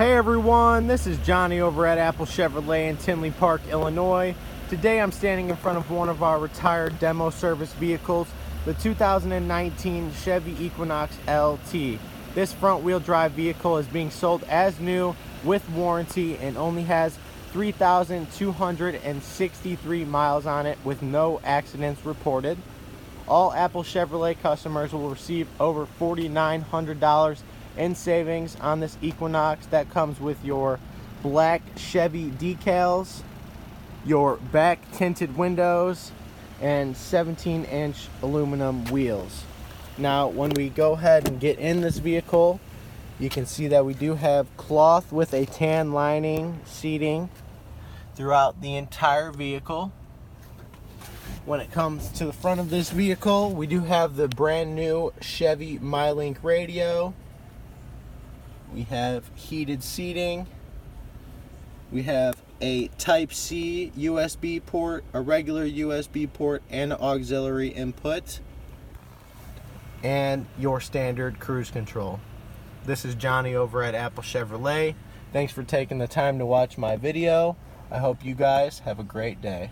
Hey everyone, this is Johnny over at Apple Chevrolet in Tinley Park, Illinois. Today I'm standing in front of one of our retired demo service vehicles, the 2019 Chevy Equinox LT. This front wheel drive vehicle is being sold as new with warranty and only has 3,263 miles on it with no accidents reported. All Apple Chevrolet customers will receive over $4,900 in savings on this Equinox. That comes with your black Chevy decals, your back tinted windows, and 17-inch aluminum wheels. Now when we go ahead and get in this vehicle, you can see that we do have cloth with a tan lining seating throughout the entire vehicle. When it comes to the front of this vehicle, we do have the brand new Chevy MyLink radio. We have heated seating. We have a Type-C USB port, a regular USB port, and auxiliary input, and your standard cruise control. This is Johnny over at Apple Chevrolet. Thanks for taking the time to watch my video. I hope you guys have a great day.